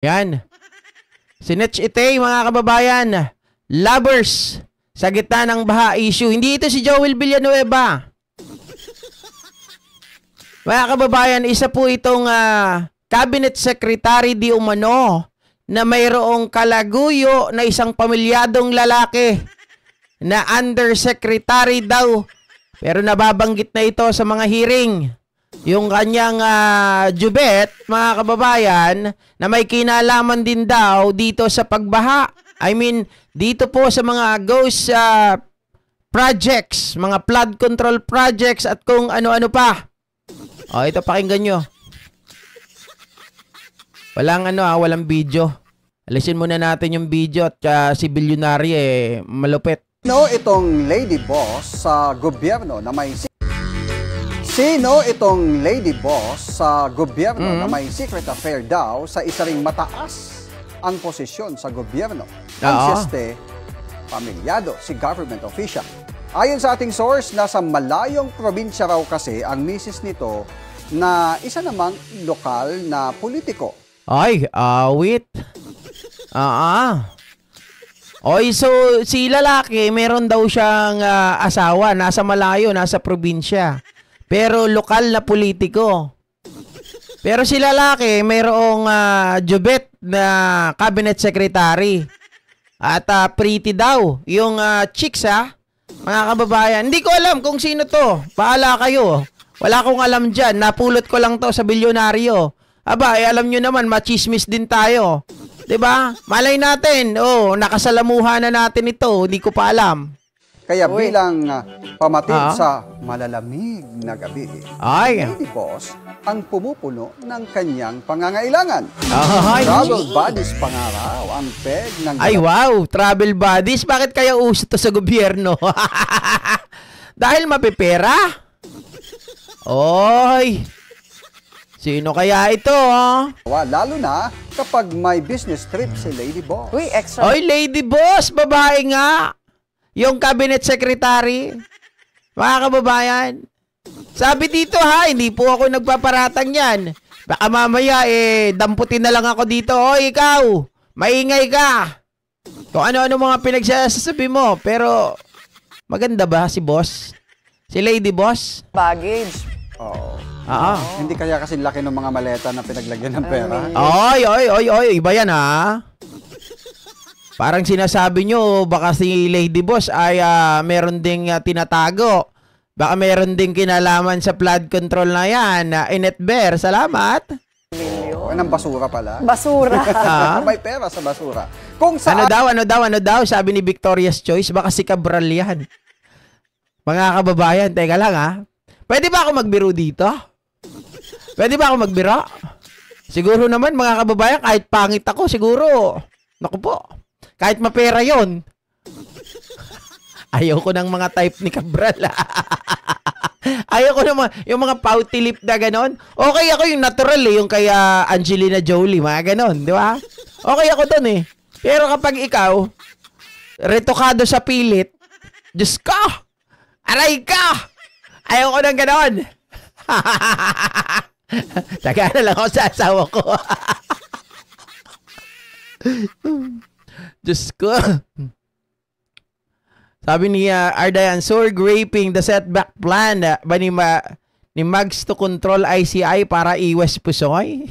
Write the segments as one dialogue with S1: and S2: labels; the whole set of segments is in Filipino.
S1: Yan. Sinetch Itay, mga kababayan. Lovers sa gitna ng baha issue. Hindi ito si Joel Villanueva. Mga kababayan, isa po itong cabinet secretary di umano na mayroong kalaguyo na isang pamilyadong lalaki na undersecretary daw. Pero nababanggit na ito sa mga hearing. Yung kanyang jubet, mga kababayan, na may kinalaman din daw dito sa pagbaha. I mean, dito po sa mga ghost projects, mga flood control projects at kung ano-ano pa. O, ito pakinggan nyo. Walang video. Alisin muna natin yung video at si Bilyonary malupit.
S2: Itong lady boss sa gobyerno na may na may secret affair daw sa isa ring mataas ang posisyon sa gobyerno. Ang siyeste, pamilyado si government official. Ayon sa ating source, nasa malayong probinsya raw kasi ang misis nito na isa namang lokal na politiko.
S1: Ay, wait. Oy, so si lalaki, meron daw siyang asawa, nasa malayo, nasa probinsya. Pero lokal na politiko. Pero si lalaki, mayroong jubet na cabinet secretary. At pretty daw. Yung chicks mga kababayan. Hindi ko alam kung sino to. Paala kayo. Wala akong alam dyan. Napulot ko lang to sa bilyonaryo. Aba, alam nyo naman, machismis din tayo. 'Di ba? Malay natin. Nakasalamuhan na natin ito. Hindi ko pa alam.
S2: Kaya bilang pamatid sa malalamig na gabi, lady boss ang pumupuno ng kanyang pangangailangan. Travel buddies pangaraw ang peg ng...
S1: Ay, wow! Travel buddies? Bakit kaya uso to sa gobyerno? Dahil mapipera? Oy! Sino kaya ito?
S2: Lalo na kapag may business trip si lady boss.
S3: Uy, extra.
S1: Oy, lady boss! Babae nga! Yung cabinet secretary. Mga kababayan. Sabi dito hindi po ako nagpaparatang yan. Baka mamaya damputin na lang ako dito. Oy, ikaw! Maingay ka! Kung ano-ano mga pinagsasabi mo. Pero, maganda ba si boss? Si lady boss?
S3: Baggage.
S2: Oo. Hindi kaya kasi laki ng mga maleta na pinaglagyan ng pera.
S1: Oy, iba yan Parang sinasabi nyo, baka si lady boss ay meron ding tinatago. Baka meron ding kinalaman sa flood control na yan. Inet Bear, salamat.
S2: Ng basura pala.
S3: Basura.
S2: May pera sa basura. Kung saan...
S1: Ano daw, sabi ni Victoria's Choice, baka si Cabral yan. Mga kababayan, teka lang Pwede ba ako magbiro dito? Pwede ba ako magbiro? Siguro naman, mga kababayan, kahit pangit ako, siguro. Naku po. Kahit mapera yon. Ayaw ko ng mga type ni Cabral. Ayaw ko ng yung mga pouty lip na ganon. Okay ako yung natural yung kaya Angelina Jolie, mga ganon, di ba? Okay ako dun Pero kapag ikaw, retokado sa pilit, Diyos ko! Aray ka! Ayaw ko ng ganon. Taga na lang ako sa asawa ko. Diyos ko. Sabi ni Ardayan, sword raping the setback plan ba ni Mags to control ICI para iwas pusoy?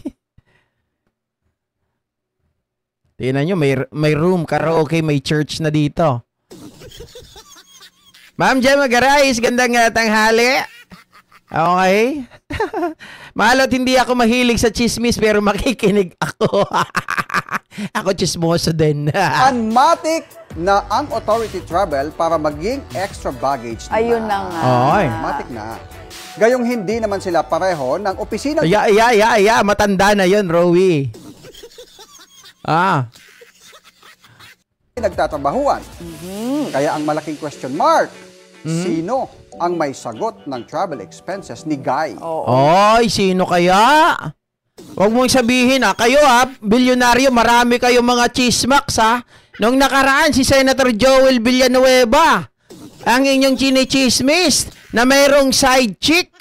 S1: Tingnan nyo, may room, karaoke, may church na dito. Ma'am Gemma Garais, gandang tanghali. Okay. Malot hindi ako mahilig sa chismis pero makikinig ako. Ako chismoso din.
S2: Unmatic na ang authority travel para maging extra baggage na.
S3: Ayun na nga.
S2: Unmatic na. Gayong hindi naman sila pareho ng opisina.
S1: Matanda na yun, Rowie.
S2: Nagtatrabahuan. Kaya ang malaking question mark, sino ang may sagot ng travel expenses ni Guy?
S1: Oy, sino kaya? Huwag mong sabihin kayo bilyonaryo, marami kayong mga chismax Nung nakaraan si Senator Joel Villanueva, ang inyong chinichismis na mayroong side chick.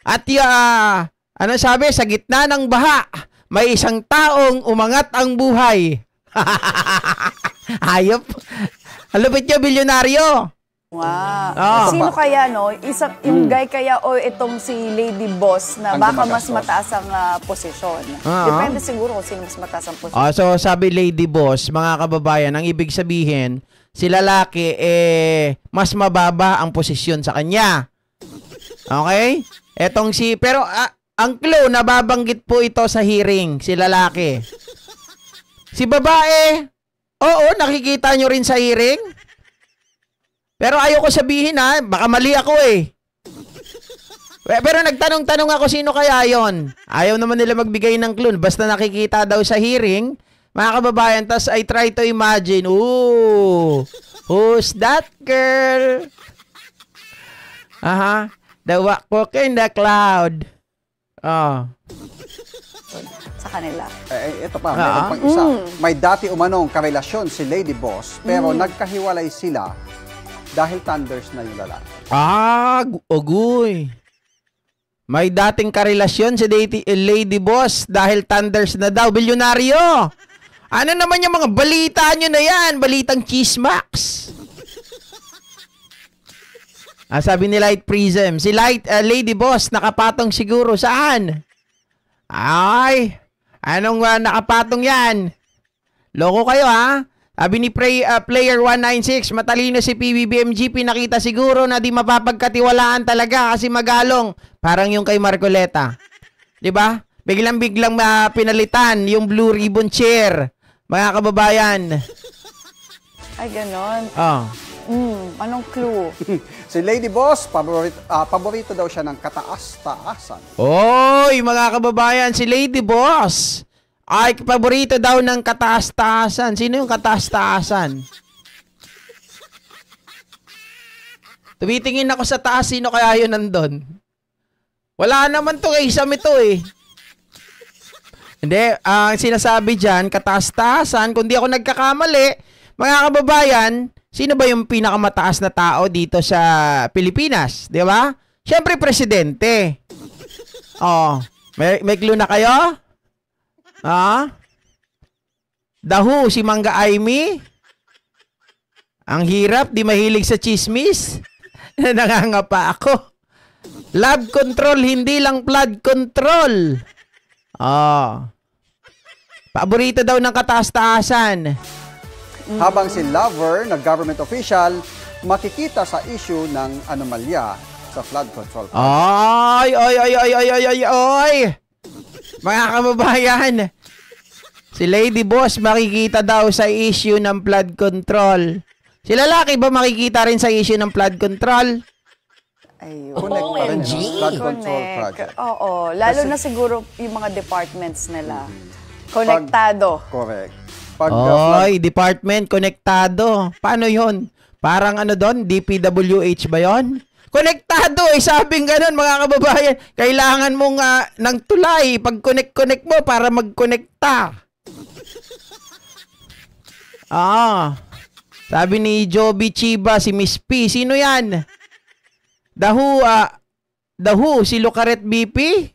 S1: At ano sabi, sa gitna ng baha, may isang taong umangat ang buhay. Hayop. Halupit niyo, bilyonaryo.
S3: Wow. Sino kaya, no? Yung guy kaya o itong si Lady Boss na baka mas mataas ang posisyon? Depende siguro kung sino mas mataas ang posisyon.
S1: So, sabi Lady Boss, mga kababayan, ang ibig sabihin, si lalaki, mas mababa ang posisyon sa kanya. Okay? Pero, ang clue, nababanggit po ito sa hearing, si lalaki. Si babae, oo, nakikita nyo rin sa hearing. Pero ayoko sabihin baka mali ako eh. Pero nagtanong-tanong ako sino kaya yon. Ayaw naman nila magbigay ng clue. Basta nakikita daw sa hearing, mga kababayan, tas I try to imagine, who's that girl? The walk in the cloud.
S3: Sa kanila.
S2: Ito pa, meron pang isa. May dati umanong karelasyon si Lady Boss, pero nagkahiwalay sila dahil thunders na yung lalaki.
S1: Ogoy. May dating karelasyon si Lady Boss dahil thunders na daw. Bilyonaryo. Ano naman yung mga balita nyo na yan? Balitang chismax. Sabi ni Light Prism, si Lady Boss nakapatong siguro saan? Ay, anong nakapatong yan? Loko kayo Sabi ni Player 196, matalino si PBBM GP, nakita siguro na di mapapagkatiwalaan talaga kasi magalong. Parang yung kay Marcoleta. 'Di ba? Biglang-biglang pinalitan yung blue ribbon chair. Mga kababayan.
S3: Ay, ganon. Anong clue?
S2: Si Lady Boss, paborito daw siya ng kataas-taasan.
S1: Oy, mga kababayan, si Lady Boss ay paborito daw ng kataas-taasan. Sino yung kataas-taasan? Tumitingin ako sa taas, sino kaya yun nandun? Wala naman to, isam ito eh. Hindi, ang sinasabi dyan, kataas-taasan, kung di ako nagkakamali, mga kababayan, sino ba yung pinakamataas na tao dito sa Pilipinas? Di ba? Siyempre, presidente. May clue na kayo? The Who, si Mangga Aimee. Ang hirap, di mahilig sa chismis. Nangangapa ako. Love control, hindi lang flood control. Paborito daw ng kataas-taasan.
S2: Habang si Lover, na government official, makikita sa issue ng anomalya sa flood control.
S1: Ay! Mga kababayan, si Lady Boss makikita daw sa issue ng flood control. Si lalaki ba makikita rin sa issue ng flood control?
S3: Ayun.
S2: Connect pa rin ang flood control project.
S3: Oo, lalo na siguro yung mga departments nila. Konektado.
S2: Correct.
S1: Department konektado. Paano yun? Parang doon? DPWH ba yun? Konektado sabing ganun mga kababayan. Kailangan mo ng tulay pag connect mo para mag-connecta. Sabi ni Joby Chiba, si Miss P. Sino yan? The Who, si Lucaret BP?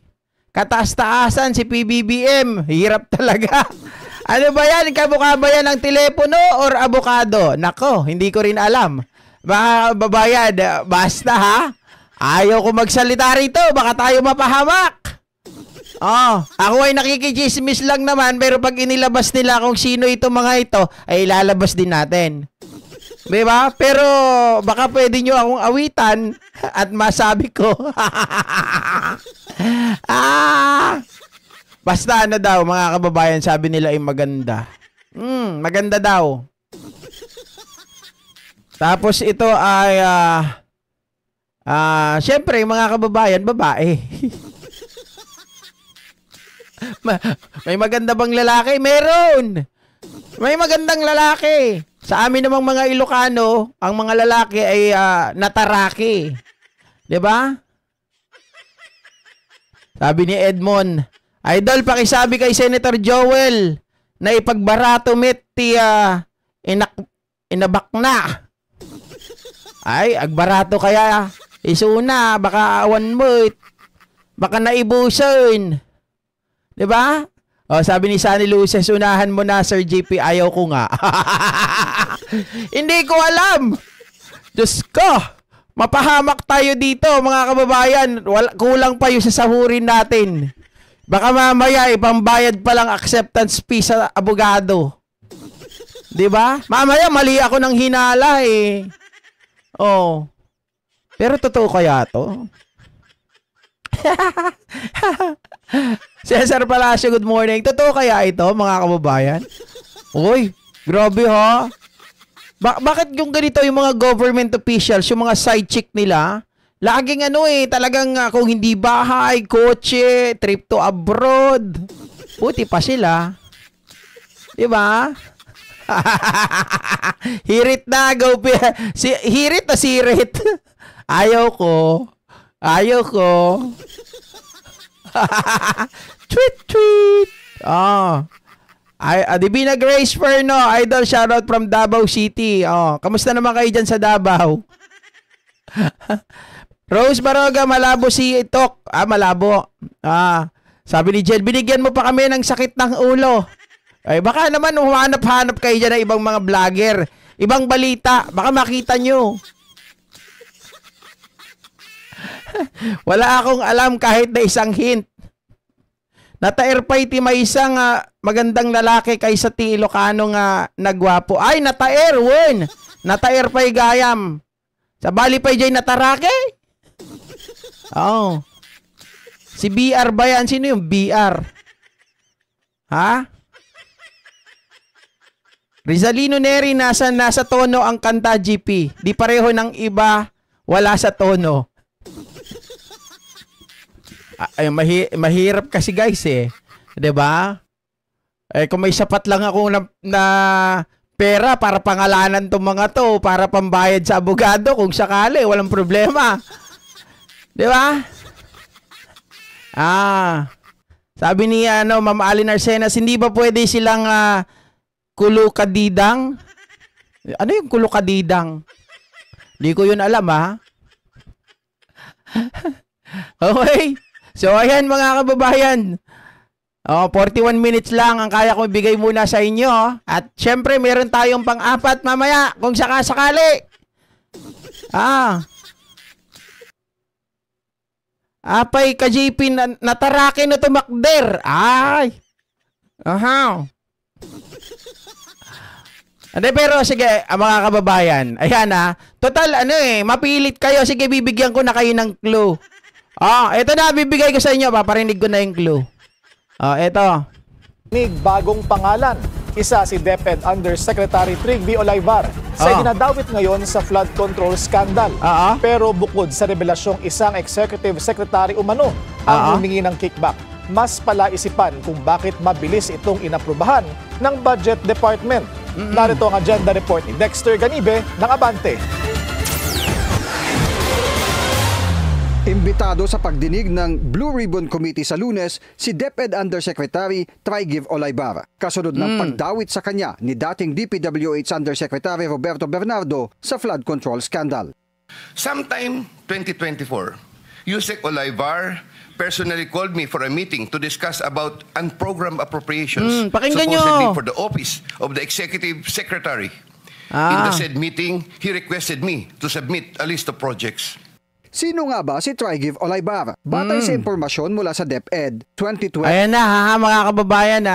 S1: Kataas-taasan si PBBM. Hirap talaga. Ano ba yan? Kamukha ba yan ng telepono or abokado? Nako, hindi ko rin alam. Mga babayan, basta ayaw ko magsalita rito, baka tayo mapahamak. Ako ay nakikichismis lang naman, pero pag inilabas nila kung sino itong mga ito, ay ilalabas din natin. Diba? Pero baka pwede nyo akong awitan at masabi ko. Basta daw, mga kababayan, sabi nila ay maganda. Maganda daw. Tapos ito ay syempre mga kababayan, babae. May maganda bang lalaki? Meron. May magandang lalaki. Sa amin namang mga Ilocano, ang mga lalaki ay nataraki. 'Di ba? Sabi ni Edmond, Idol, pakisabi kay Senator Joel na ipagbarato ti inabak na. Ay, agbarato kaya. Isuna, baka awan mo. Baka naibuson. 'Di ba? Sabi ni Sunny Luces, unahan mo na, Sir JP. Ayaw ko nga. Hindi ko alam. Diyos ko. Mapahamak tayo dito, mga kababayan. Kulang pa yung sasahurin natin. Baka mamaya, ipambayad pa lang acceptance fee sa abogado. Diba? Mamaya, mali ako ng hinala eh. Oh. Pero totoo kaya to? Cesar Palacio, good morning. Totoo kaya ito, mga kababayan? Uy, grabe ha. Bakit yung ganito yung mga government officials, yung mga side chick nila, laging talagang kung hindi bahay, kotse, trip to abroad. Puti pa sila. Diba? Hirit na, go. Hirit na sirit. Ayaw ko. Tweet, tweet. Divina Grace Ferno, idol, shoutout from Davao City. Kamusta naman kayo dyan sa Davao? Rose Baroga, malabo si Itok. Malabo. Sabi ni Jel, binigyan mo pa kami ng sakit ng ulo. Ay, baka naman humanap-hanap kayo dyan ng ibang mga vlogger. Ibang balita. Baka makita nyo. Wala akong alam kahit na isang hint. Nataer-pay ti may isang magandang lalaki kaysa ti Ilocano nga nagwapo. Ay, nataer, won. Nataer-pay gayam. Sa bali pa'y jay natarake? Si BR ba yan? Sino yung BR? Ha? Rizalino Neri, nasa tono ang kanta, GP. Di pareho ng iba, wala sa tono. Mahirap kasi guys eh. 'Di ba? Kung may sapat lang ako na pera para pangalanan tong mga to, para pambayad sa abogado kung sakali, walang problema. 'Di ba? Sabi ni Ma'am Alin Arsenas, hindi ba pwede silang kulukadidang? Ano yung kulukadidang? Hindi ko yun alam Okay. So, ayan mga kababayan. 41 minutes lang ang kaya kong ibigay muna sa inyo. At syempre, meron tayong pang-apat mamaya kung sakasakali. Apay ka JP, natarake na tumakder. Ay. Pero sige, mga kababayan. Ayan total, mapilit kayo. Sige, bibigyan ko na kayo ng clue. Ito na, bibigay ko sa inyo. Paparinig ko na yung clue. Ito.
S4: Bagong pangalan. Isa si DepEd Undersecretary Trig V. Olaybar sa ginadawit ngayon sa flood control scandal. Pero bukod sa revelasyong isang executive secretary umano ang humingi ng kickback, mas palaisipan kung bakit mabilis itong inaprubahan ng Budget Department. Narito ang agenda report ni Dexter Ganibe ng Abante.
S2: Imbitado sa pagdinig ng Blue Ribbon Committee sa Lunes si DepEd Undersecretary Trig Olaybar, kasunod ng pagdawit sa kanya ni dating DPWH Undersecretary Roberto Bernardo sa flood control scandal.
S5: Sometime 2024, Yusek Olaybar personally called me for a meeting to discuss about unprogrammed appropriations supposedly for the office of the Executive Secretary. In the said meeting, he requested me to submit a list of projects.
S2: Sino nga ba si Trig Olaybar? Batay sa impormasyon mula sa DepEd 2012.
S1: Ayan na mga kababayan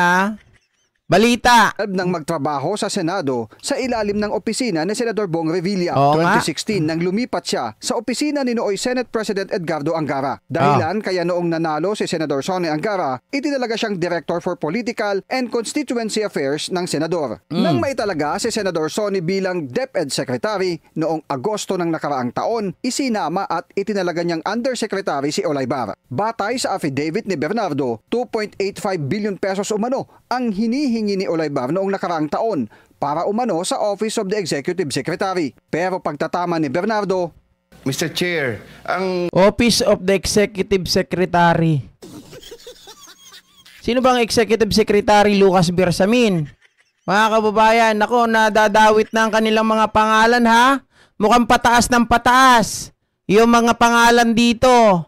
S1: Balita.
S2: Nang magtrabaho sa Senado sa ilalim ng opisina ni Senador Bong Revilla. 2016 nang lumipat siya sa opisina ni nooy Senate President Edgardo Angara. Dahilan kaya noong nanalo si Senador Sonny Angara, itinalaga siyang Director for Political and Constituency Affairs ng Senador. Nang maitalaga si Senador Sonny bilang DepEd Secretary noong Agosto ng nakaraang taon, isinama at itinalaga niyang Undersecretary si Olaybar. Batay sa affidavit ni Bernardo, 2.85 billion pesos umano ang hinihingi ni Olaybar noong nakaraang taon para umano sa Office of the Executive Secretary. Pero pagtatama ni Bernardo,
S5: Mr. Chair, ang
S1: Office of the Executive Secretary. Sino bang Executive Secretary? Lucas Bersamin. Mga kababayan, ako, nadadawit na ang kanilang mga pangalan Mukhang pataas ng pataas yung mga pangalan dito.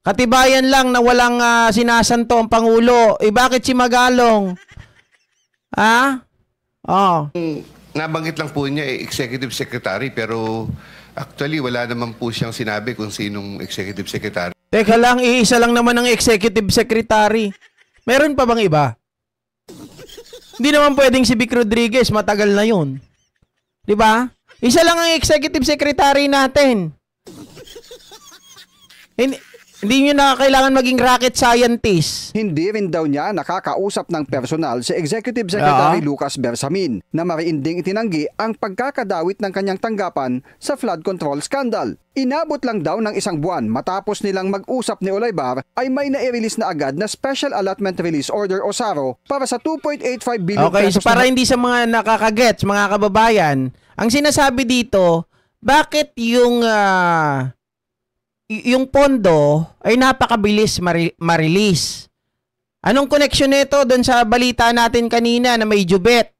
S1: Katibayan lang na walang sinasanto ang Pangulo. Bakit si Magalong?
S5: Nabanggit lang po niya executive secretary pero actually wala naman po siyang sinabi kung sinong executive secretary.
S1: Teka lang, iisa lang naman ang executive secretary. Meron pa bang iba? Hindi naman pwedeng si Vic Rodriguez, matagal na yun. Di ba? Isa lang ang executive secretary natin. Hindi nyo na kailangan maging rocket scientist.
S2: Hindi rin daw niya nakakausap ng personal si Executive Secretary Lucas Bersamin na mariinding itinanggi ang pagkakadawit ng kanyang tanggapan sa flood control scandal. Inabot lang daw ng isang buwan matapos nilang mag-usap ni Olaybar ay may nai-release na agad na Special Allotment Release Order o SARO para sa 2.85 billion pesos.
S1: So para hindi sa mga nakakagets, mga kababayan, ang sinasabi dito, bakit yung pondo ay napakabilis ma-release? Anong connection nito doon sa balita natin kanina na may jubet?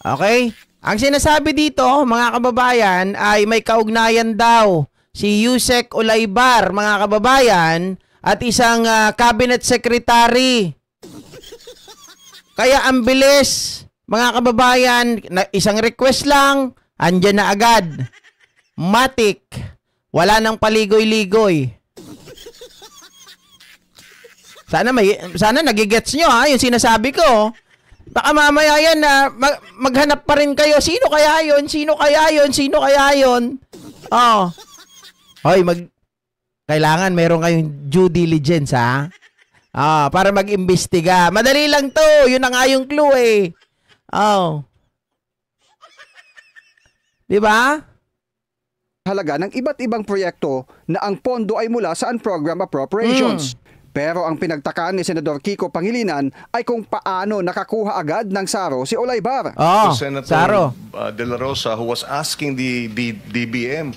S1: Okay? Ang sinasabi dito, mga kababayan, ay may kaugnayan daw si Yusek Olaybar, mga kababayan, at isang cabinet secretary. Kaya ang bilis, mga kababayan, isang request lang, andyan na agad. Matik. Wala nang paligoy-ligoy. Sana nagigets nyo yung sinasabi ko. Baka mamaya yan na maghanap pa rin kayo. Sino kaya yun? Sino kaya yun? Sino kaya yun? Hoy, kailangan meron kayong due diligence, para mag-imbestiga. Madali lang to. Yun na nga yung clue eh. Diba?
S2: Halaga ng iba't ibang proyekto na ang pondo ay mula sa unprogrammed appropriations. Pero ang pinagtakaan ni Senador Kiko Pangilinan ay kung paano nakakuha agad ng SARO si Olaybar.
S6: Senator
S1: SARO
S6: De La Rosa, who was asking the DBM,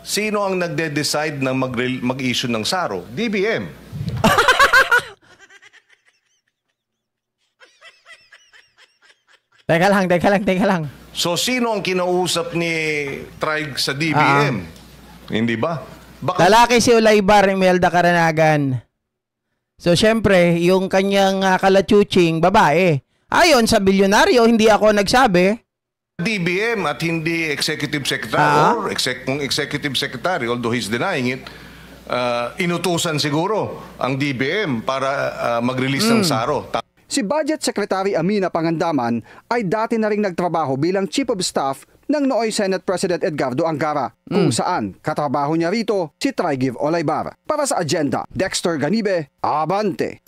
S6: sino ang nagde-decide na mag-issue ng SARO? DBM.
S1: Teka lang.
S6: So, sino ang kinausap ni Trig sa DBM? Hindi ba?
S1: Lalaki si Olaybar, Imelda Karanagan. So, syempre, yung kanyang kalachuching babae. Ayon sa bilyonaryo, hindi ako nagsabi.
S6: DBM at hindi executive secretary or executive secretary, although he's denying it, inutusan siguro ang DBM para mag-release ng SARO.
S2: Si Budget Secretary Amina Pangandaman ay dati na ring nagtrabaho bilang Chief of Staff ng nooy Senate President Edgardo Angara, kung saan katrabaho niya rito si Trygive Olaybar. Para sa agenda, Dexter Ganibe, Abante.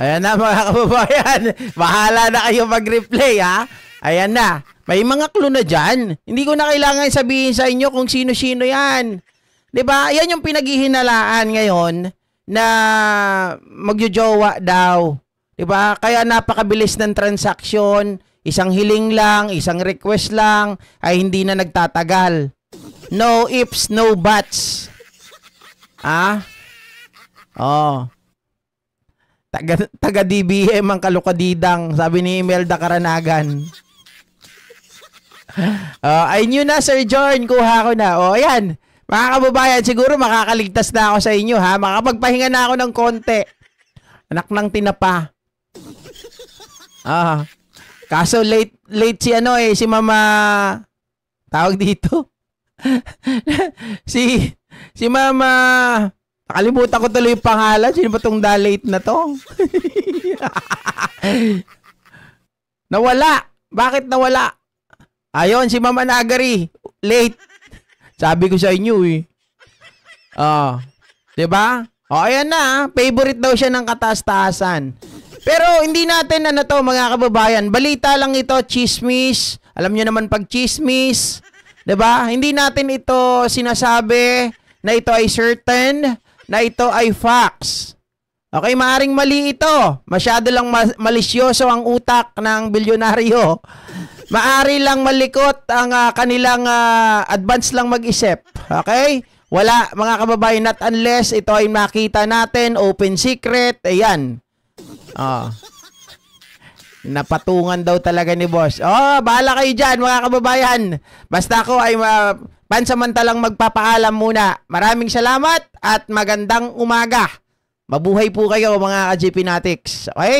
S1: Ayan na mga kababayan, bahala na kayo mag-replay Ayan na, may mga clue na dyan. Hindi ko na kailangan sabihin sa inyo kung sino-sino yan. Diba? Yan yung pinaghihinalaan ngayon na magjojowa daw. Diba? Kaya napakabilis ng transaksyon. Isang hiling lang, isang request lang, ay hindi na nagtatagal. No ifs, no buts. Taga DBM ang kalukadidang, sabi ni Imelda Karanagan. Ay nyo na, Sir John, kuha ko na. Ayan. Mga kababayan, siguro makakaligtas na ako sa inyo, makapagpahinga na ako ng konti. Anak ng tinapa. Kaso late si Mama, tawag dito. si Mama, nakalimutan ko tuloy yung pangalan. Sino ba tong late na to? Nawala. Bakit nawala? Ayon, si Mama Nagari. Late. Sabi ko sa inyo diba? Ayan na. Favorite daw siya ng kataas-taasan. Pero hindi natin mga kababayan. Balita lang ito, chismis. Alam niyo naman pag chismis, diba? Hindi natin ito sinasabi na ito ay certain, na ito ay facts. Okay, maaring mali ito. Masyado lang malisyoso ang utak ng bilyonaryo. Maari lang malikot ang kanilang advance lang mag-isip. Okay? Wala, mga kababayan, not unless ito ay makita natin, open secret, ayan. Napatungan daw talaga ni boss. Bahala kayo dyan, mga kababayan. Basta ako ay pansamantalang magpapaalam muna. Maraming salamat at magandang umaga. Mabuhay po kayo mga ka-GP Natics. Okay?